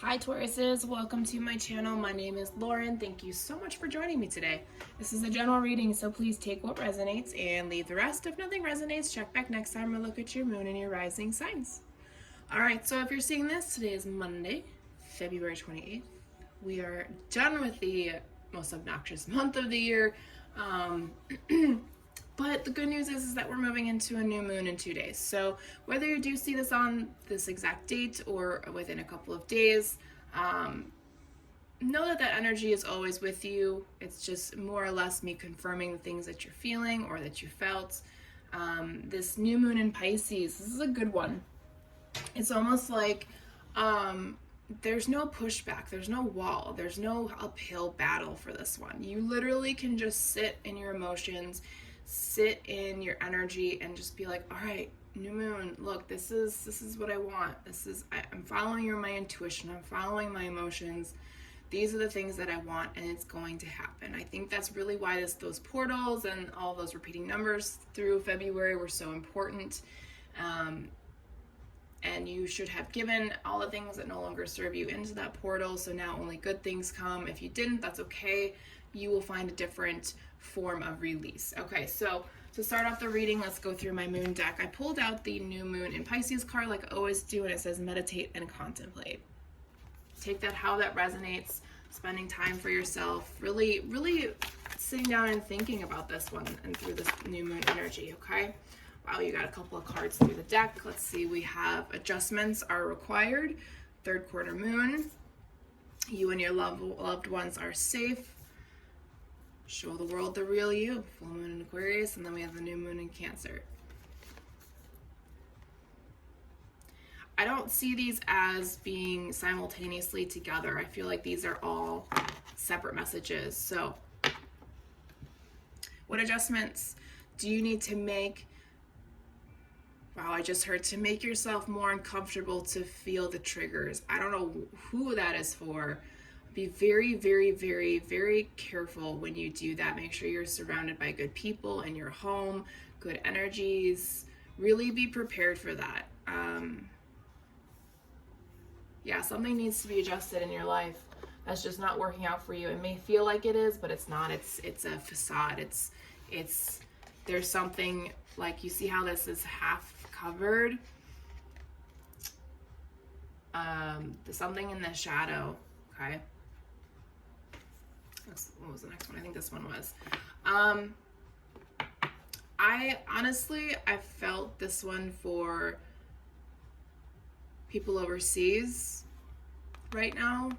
Hi Tauruses, welcome to my channel. My name is Lauren. Thank you so much for joining me today. This is a general reading, so please take what resonates and leave the rest. If nothing resonates, check back next time or look at your moon and your rising signs. Alright, so if you're seeing this, today is Monday, February 28th. We are done with the most obnoxious month of the year. But the good news is that we're moving into a new moon in 2 days. So whether you do see this on this exact date or within a couple of days, know that that energy is always with you. It's just more or less me confirming the things that you're feeling or that you felt. This new moon in Pisces, this is a good one. It's almost like there's no pushback, there's no wall, there's no uphill battle for this one. You literally can just sit in your emotions, sit in your energy, and just be like, all right, new moon, look, this is what I want. I'm following my intuition, I'm following my emotions. These are the things that I want, and it's going to happen. I think that's really why those portals and all those repeating numbers through February were so important. And you should have given all the things that no longer serve you into that portal, so now only good things come. If you didn't, that's okay. You will find a different form of release. Okay, so to start off the reading, let's go through my moon deck. I pulled out the new moon in Pisces card like I always do, and it says meditate and contemplate. Take that how that resonates, spending time for yourself, really sitting down and thinking about this one and through this new moon energy, okay? Wow, you got a couple of cards through the deck. Let's see, we have adjustments are required, third quarter moon, you and your loved ones are safe, show the world the real you, full moon in Aquarius, and then we have the new moon in Cancer. I don't see these as being simultaneously together. I feel like these are all separate messages. So what adjustments do you need to make? Wow, I just heard to make yourself more uncomfortable to feel the triggers. I don't know who that is for. Be very, very, very, very careful when you do that. Make sure you're surrounded by good people in your home, good energies. Really be prepared for that. Yeah, something needs to be adjusted in your life that's just not working out for you. It may feel like it is, but it's not. It's a facade. It's there's something, like, you see how this is half covered. There's something in the shadow. Okay. What was the next one? I think this one was. I felt this one for people overseas right now.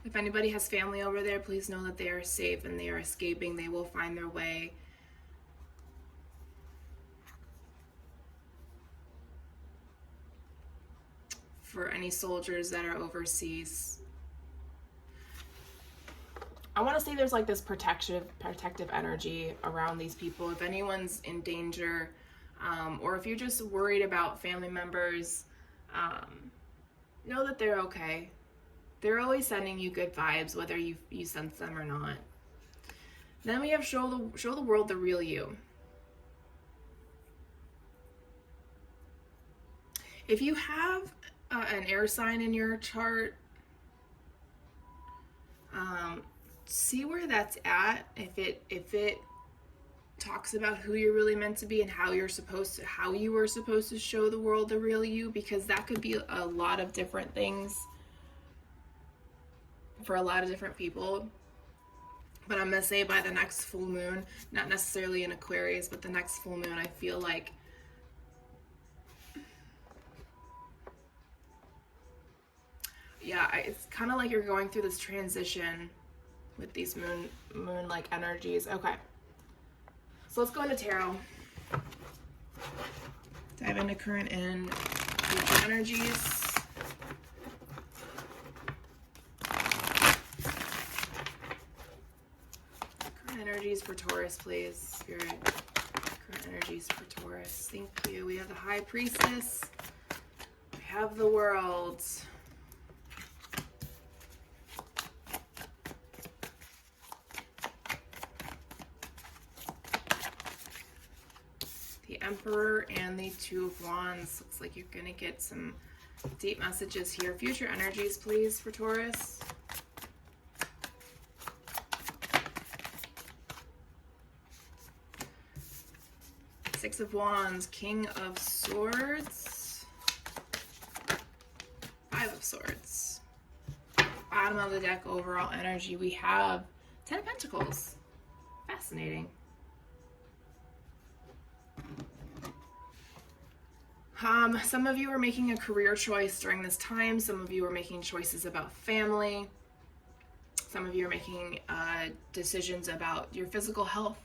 If anybody has family over there, please know that they are safe and they are escaping. They will find their way. For any soldiers that are overseas, I want to say there's like this protective energy around these people. If anyone's in danger, or if you're just worried about family members, know that they're okay. They're always sending you good vibes, whether you sense them or not. Then we have show the world the real you. If you have an air sign in your chart, see where that's at. If it talks about who you're really meant to be and how you were supposed to show the world the real you, because that could be a lot of different things for a lot of different people. But I'm gonna say by the next full moon, not necessarily in Aquarius, but the next full moon, I feel like it's kind of like you're going through this transition with these moon-like energies. Okay, so let's go into tarot. Dive into current and future energies. Current energies for Taurus, please, Spirit. Current energies for Taurus. Thank you. We have the High Priestess. We have the World. The Emperor and the Two of Wands. Looks like you're gonna get some Deep messages here. Future energies, please, for Taurus. Six of Wands, King of Swords, Five of Swords. Bottom of the deck, overall energy, we have Ten of Pentacles. Fascinating. Some of you are making a career choice during this time. Some of you are making choices about family. Some of you are making decisions about your physical health.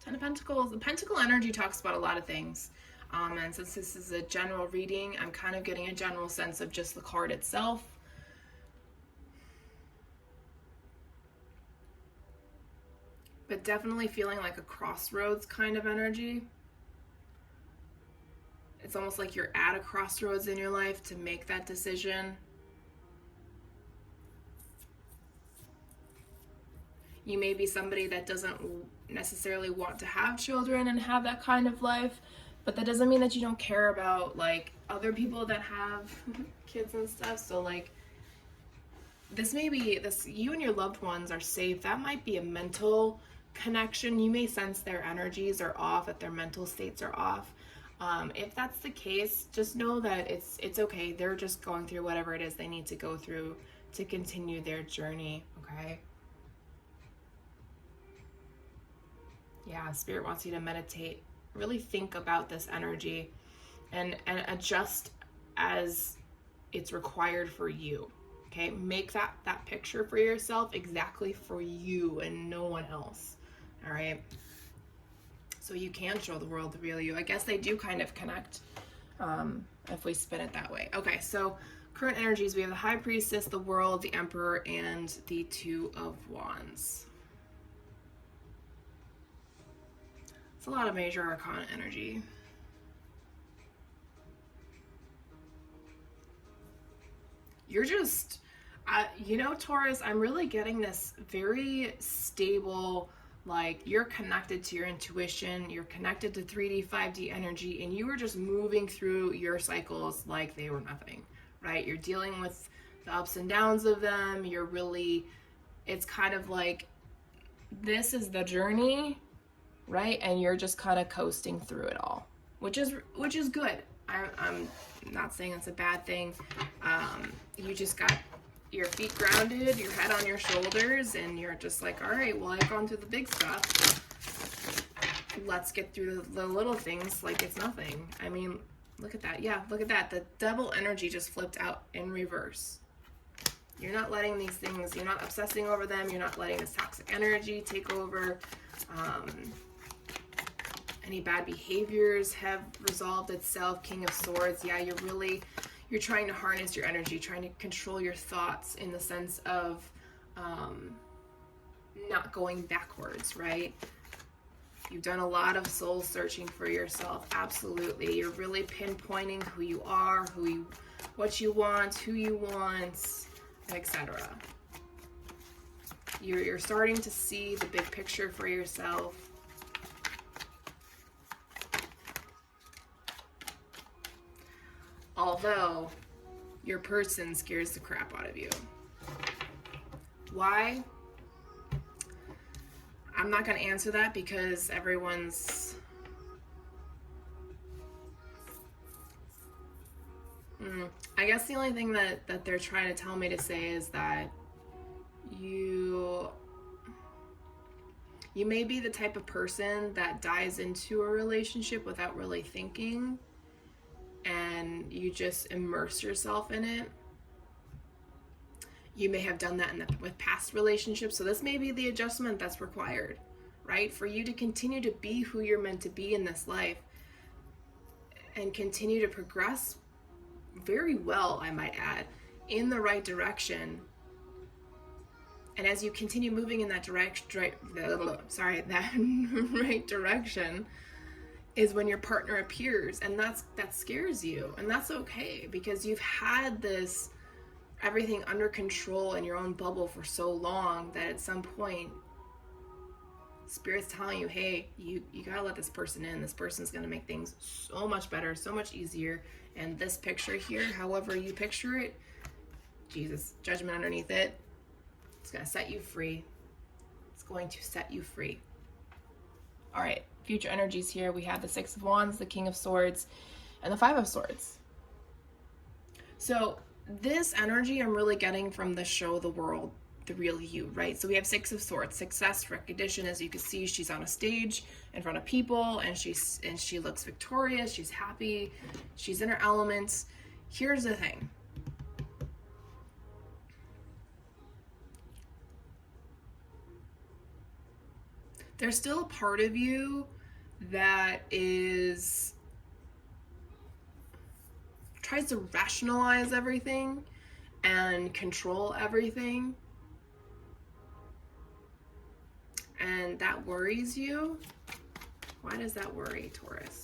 Ten of Pentacles. The Pentacle energy talks about a lot of things. And since this is a general reading, I'm kind of getting a general sense of just the card itself. But definitely feeling like a crossroads kind of energy. It's almost like you're at a crossroads in your life to make that decision. You may be somebody that doesn't necessarily want to have children and have that kind of life, but that doesn't mean that you don't care about like other people that have kids and stuff. So like this may be this, you and your loved ones are safe. That might be a mental connection. You may sense their energies are off, that their mental states are off. If that's the case, just know that it's okay. They're just going through whatever it is they need to go through to continue their journey, okay? Yeah, Spirit wants you to meditate, really think about this energy and adjust as it's required for you, okay? Make that picture for yourself exactly for you and no one else, all right? So you can show the world the real you. I guess they do kind of connect if we spin it that way. Okay, so current energies, we have the High Priestess, the World, the Emperor, and the Two of Wands. It's a lot of major arcana energy. You're just, you know, Taurus, I'm really getting this very stable, like you're connected to your intuition, you're connected to 3D, 5D energy, and you are just moving through your cycles like they were nothing, right? You're dealing with the ups and downs of them. You're really, it's kind of like, this is the journey, right? And you're just kind of coasting through it all, which is good. I'm not saying it's a bad thing. You just got your feet grounded, your head on your shoulders, and you're just like, all right, well, I've gone through the big stuff. Let's get through the little things like it's nothing. I mean, look at that. Yeah, look at that. The Devil energy just flipped out in reverse. You're not letting these things, you're not obsessing over them. You're not letting this toxic energy take over. Any bad behaviors have resolved itself. King of Swords. Yeah, you're trying to harness your energy, trying to control your thoughts in the sense of not going backwards, right? You've done a lot of soul searching for yourself. Absolutely. You're really pinpointing who you are, what you want, who you want, etc. You're starting to see the big picture for yourself. Although your person scares the crap out of you. Why? I'm not going to answer that because everyone's I guess the only thing that they're trying to tell me to say is that you may be the type of person that dives into a relationship without really thinking, and you just immerse yourself in it. You may have done that with past relationships, so this may be the adjustment that's required, right? For you to continue to be who you're meant to be in this life and continue to progress very well, I might add, in the right direction. And as you continue moving in that right direction is when your partner appears, and that scares you, and that's okay, because you've had this everything under control in your own bubble for so long that at some point Spirit's telling you, hey, you gotta let this person in. This person's gonna make things so much better, so much easier, And this picture here, however you picture it, Jesus, judgment underneath it, it's going to set you free. It's going to set you free. All right, future energies here. We have the Six of Wands, the King of Swords, and the Five of Swords. So this energy I'm really getting from the show The World, The Real You, right? So we have Six of Swords, success, recognition. As you can see, she's on a stage in front of people, and she looks victorious. She's happy. She's in her elements. Here's the thing. There's still a part of you that tries to rationalize everything and control everything. And that worries you. Why does that worry, Taurus?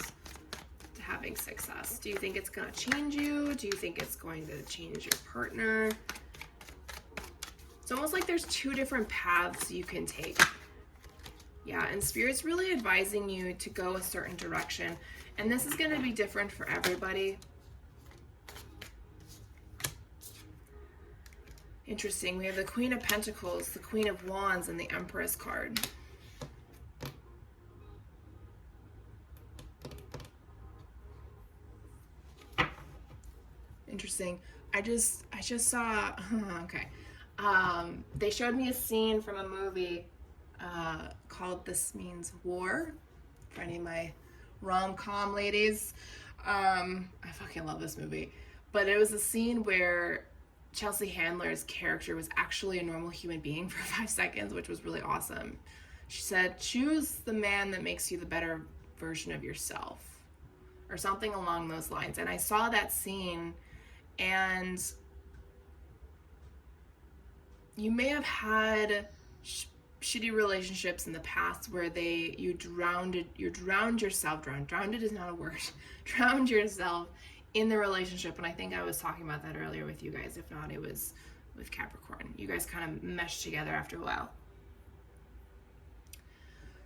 Having success. Do you think it's going to change you? Do you think it's going to change your partner? It's almost like there's two different paths you can take. Yeah, and Spirit's really advising you to go a certain direction. And this is going to be different for everybody. Interesting. We have the Queen of Pentacles, the Queen of Wands, and the Empress card. Interesting. I just saw, okay. They showed me a scene from a movie called This Means War, for any of my rom-com ladies. I fucking love this movie. But it was a scene where Chelsea Handler's character was actually a normal human being for 5 seconds, which was really awesome. She said, choose the man that makes you the better version of yourself, or something along those lines. And I saw that scene, and you may have had shitty relationships in the past where you drowned yourself in the relationship. And I think I was talking about that earlier with you guys. If not, it was with Capricorn. You guys kind of meshed together after a while.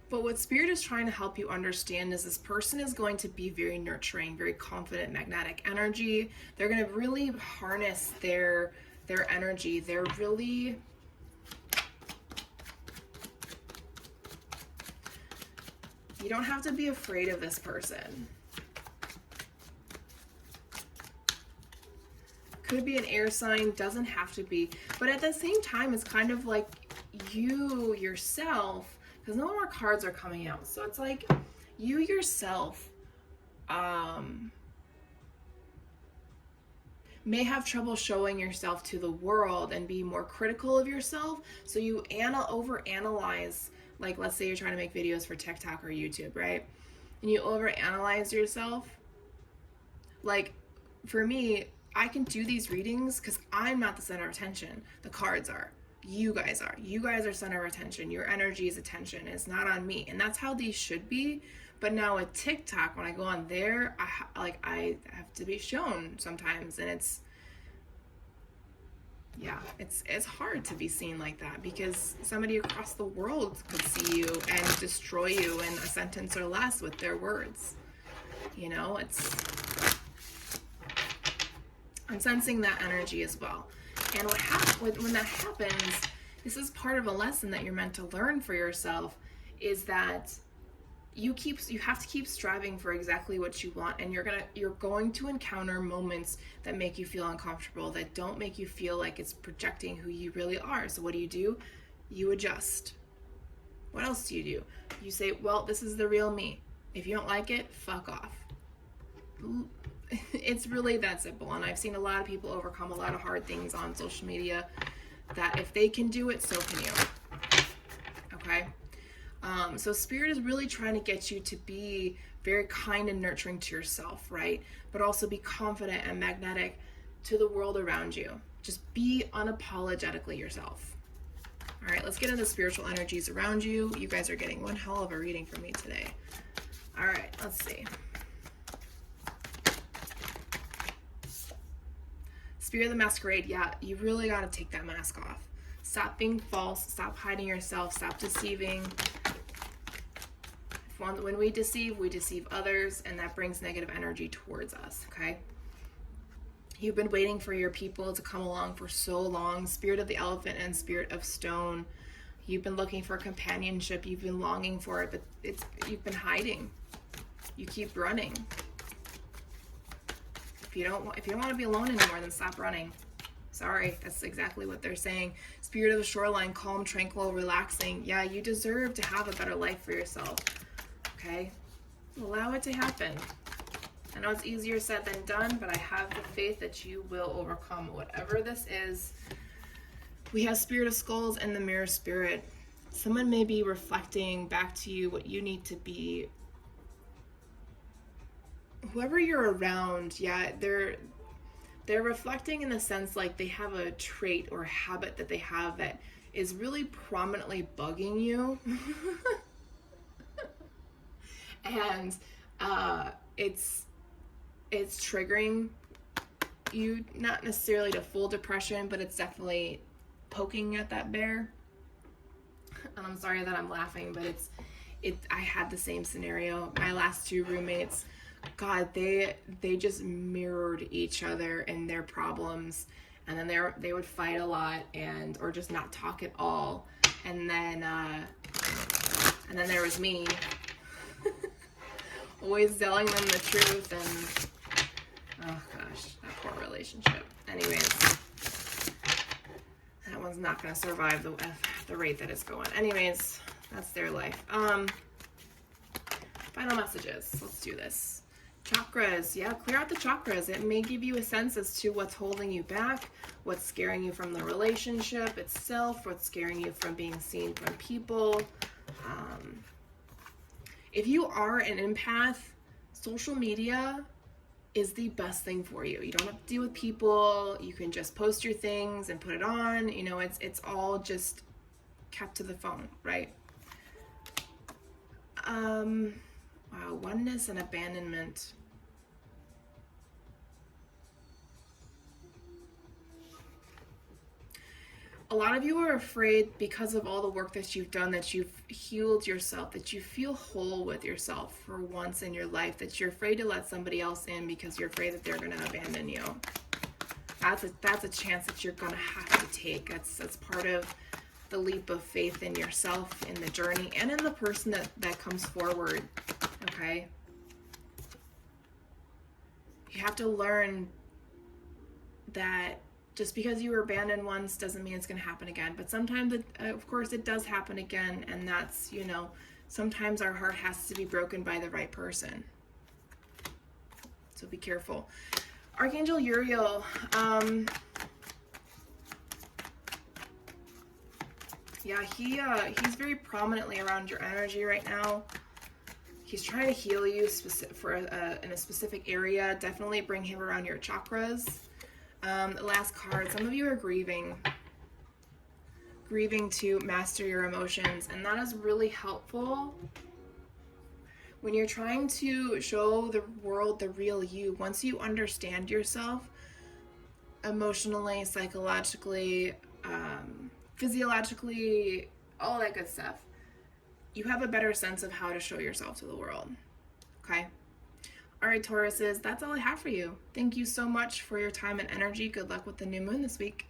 But what Spirit is trying to help you understand is this person is going to be very nurturing, very confident, magnetic energy. They're going to really harness their energy. They're really... You don't have to be afraid of this person. Could be an air sign, doesn't have to be. But at the same time, it's kind of like you yourself, because no more cards are coming out. So it's like you yourself may have trouble showing yourself to the world and be more critical of yourself. So you overanalyze. Like, let's say you're trying to make videos for TikTok or YouTube, right? And you overanalyze yourself. Like, for me, I can do these readings because I'm not the center of attention. The cards are. You guys are. You guys are center of attention. Your energy is attention. It's not on me. And that's how these should be. But now with TikTok, when I go on there, I have to be shown sometimes. And it's hard to be seen like that because somebody across the world could see you and destroy you in a sentence or less with their words. You know, I'm sensing that energy as well. And when that happens, this is part of a lesson that you're meant to learn for yourself, is that you have to keep striving for exactly what you want, and you're going to encounter moments that make you feel uncomfortable, that don't make you feel like it's projecting who you really are. So what do? You adjust. What else do? You say, well, this is the real me. If you don't like it, fuck off. It's really that simple. And I've seen a lot of people overcome a lot of hard things on social media, that if they can do it, so can you. Okay? So Spirit is really trying to get you to be very kind and nurturing to yourself, right? But also be confident and magnetic to the world around you. Just be unapologetically yourself. All right, let's get into spiritual energies around you. You guys are getting one hell of a reading from me today. All right, let's see. Spirit of the Masquerade, yeah, you really got to take that mask off. Stop being false. Stop hiding yourself. Stop deceiving. When we deceive others, and that brings negative energy towards us, okay? You've been waiting for your people to come along for so long. Spirit of the elephant and spirit of stone. You've been looking for companionship. You've been longing for it, but you've been hiding. You keep running. If you don't want to be alone anymore, then stop running. Sorry, that's exactly what they're saying. Spirit of the shoreline, calm, tranquil, relaxing. Yeah, you deserve to have a better life for yourself. Okay? Allow it to happen. I know it's easier said than done, but I have the faith that you will overcome whatever this is. We have Spirit of Skulls and the Mirror Spirit. Someone may be reflecting back to you what you need to be. Whoever you're around, yeah, they're reflecting in the sense like they have a trait or habit that they have that is really prominently bugging you. And it's triggering you, not necessarily to full depression, but it's definitely poking at that bear. And I'm sorry that I'm laughing, but I had the same scenario. My last two roommates, God, they just mirrored each other in their problems, and then they would fight a lot or just not talk at all. And then there was me, always telling them the truth, and oh gosh, that poor relationship. Anyways, that one's not gonna survive the rate that it's going. Anyways, that's their life. Final messages. Let's do this. Chakras. Yeah, clear out the chakras. It may give you a sense as to what's holding you back, what's scaring you from the relationship itself, what's scaring you from being seen from people. If you are an empath, social media is the best thing for you. You don't have to deal with people. You can just post your things and put it on. You know, it's all just kept to the phone, right? Wow, oneness and abandonment. A lot of you are afraid because of all the work that you've done, that you've healed yourself, that you feel whole with yourself for once in your life, that you're afraid to let somebody else in because you're afraid that they're going to abandon you. That's a chance that you're going to have to take. That's part of the leap of faith in yourself, in the journey, and in the person that comes forward. Okay? You have to learn that just because you were abandoned once doesn't mean it's going to happen again. But sometimes, of course, it does happen again. And that's, sometimes our heart has to be broken by the right person. So be careful. Archangel Uriel. Yeah, he's very prominently around your energy right now. He's trying to heal you in a specific area. Definitely bring him around your chakras. The last card, some of you are grieving to master your emotions, and that is really helpful when you're trying to show the world the real you. Once you understand yourself emotionally, psychologically, physiologically, all that good stuff, you have a better sense of how to show yourself to the world. Okay? All right, Tauruses, that's all I have for you. Thank you so much for your time and energy. Good luck with the new moon this week.